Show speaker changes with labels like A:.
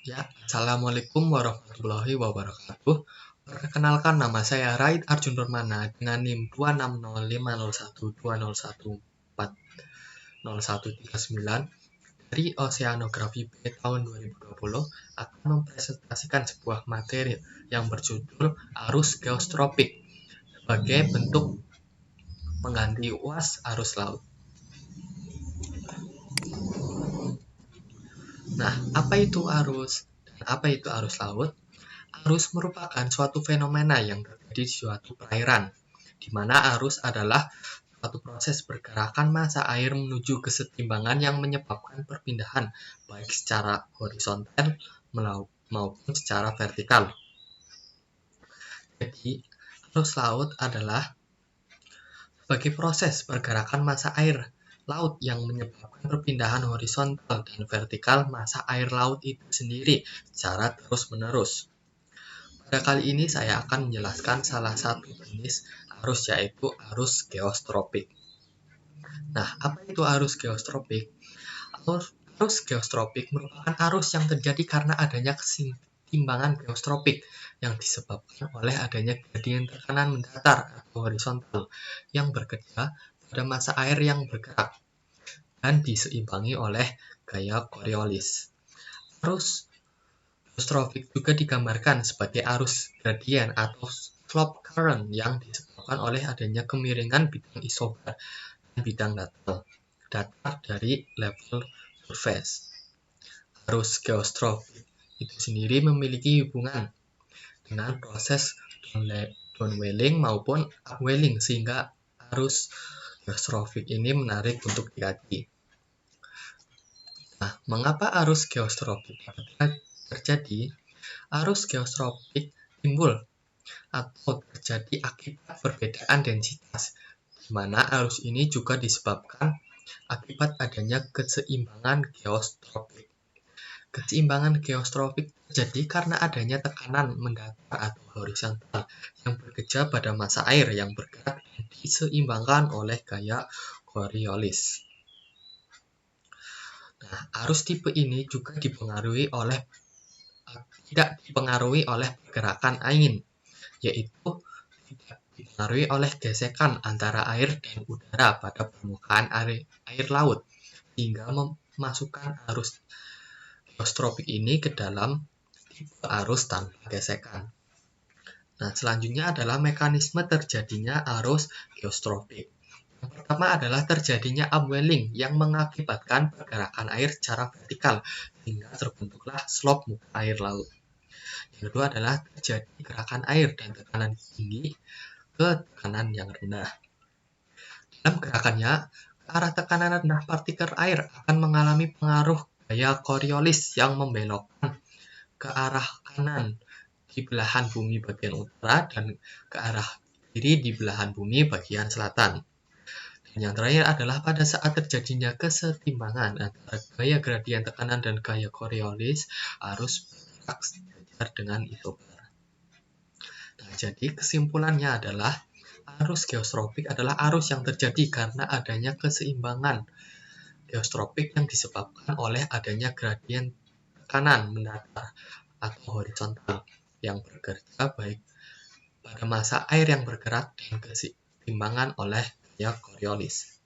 A: Ya, Assalamualaikum warahmatullahi wabarakatuh. Perkenalkan, nama saya Raid Arjun Permana dengan NIM 260501201400139 dari Oceanografi B tahun 2020 akan mempresentasikan sebuah materi yang berjudul Arus Geostropik sebagai bentuk pengganti UAS arus laut. Nah, apa itu arus dan apa itu arus laut? Arus merupakan suatu fenomena yang terjadi di suatu perairan, di mana arus adalah suatu proses pergerakan massa air menuju kesetimbangan yang menyebabkan perpindahan baik secara horizontal maupun secara vertikal. Jadi, arus laut adalah sebagai proses pergerakan massa air laut yang menyebabkan perpindahan horizontal dan vertikal massa air laut itu sendiri secara terus-menerus. Pada kali ini saya akan menjelaskan salah satu jenis arus, yaitu arus geostropik. Nah, apa itu arus geostropik? Arus geostropik merupakan arus yang terjadi karena adanya keseimbangan geostropik yang disebabkan oleh adanya gradien tekanan mendatar atau horizontal yang bekerja pada massa air yang bergerak dan diseimbangi oleh gaya Coriolis. Arus geostropik juga digambarkan sebagai arus gradien atau slope current yang disebabkan oleh adanya kemiringan bidang isobar dan bidang datar dari level surface. Arus geostropik itu sendiri memiliki hubungan dengan proses downwelling maupun upwelling, sehingga arus geostropik ini menarik untuk dikaji. Nah, mengapa arus geostropik terjadi? Arus geostropik timbul atau terjadi akibat perbedaan densitas, di mana arus ini juga disebabkan akibat adanya keseimbangan geostropik. Keseimbangan geostropik terjadi karena adanya tekanan mendatar atau horizontal yang bekerja pada massa air yang bergerak dan diseimbangkan oleh gaya Coriolis. Nah, arus tipe ini juga tidak dipengaruhi oleh pergerakan angin, yaitu tidak dipengaruhi oleh gesekan antara air dan udara pada permukaan air laut, hingga memasukkan arus geostropik ini ke dalam tipe arus tanpa gesekan. Nah, selanjutnya adalah mekanisme terjadinya arus geostropik. Yang pertama adalah terjadinya upwelling yang mengakibatkan pergerakan air secara vertikal hingga terbentuklah slope muka air laut. Yang kedua adalah terjadi gerakan air dan tekanan tinggi ke tekanan yang rendah. Dalam gerakannya, ke arah tekanan rendah partikel air akan mengalami pengaruh gaya Coriolis yang membelokkan ke arah kanan di belahan bumi bagian utara dan ke arah kiri di belahan bumi bagian selatan. Dan yang terakhir adalah pada saat terjadinya kesetimbangan antara gaya gradien tekanan dan gaya Coriolis, arus bergerak sejajar dengan isobar. Nah, jadi kesimpulannya adalah arus geostropik adalah arus yang terjadi karena adanya keseimbangan geostropik yang disebabkan oleh adanya gradien tekanan mendatar atau horizontal yang bekerja baik pada massa air yang bergerak dan keseimbangan oleh gaya Coriolis.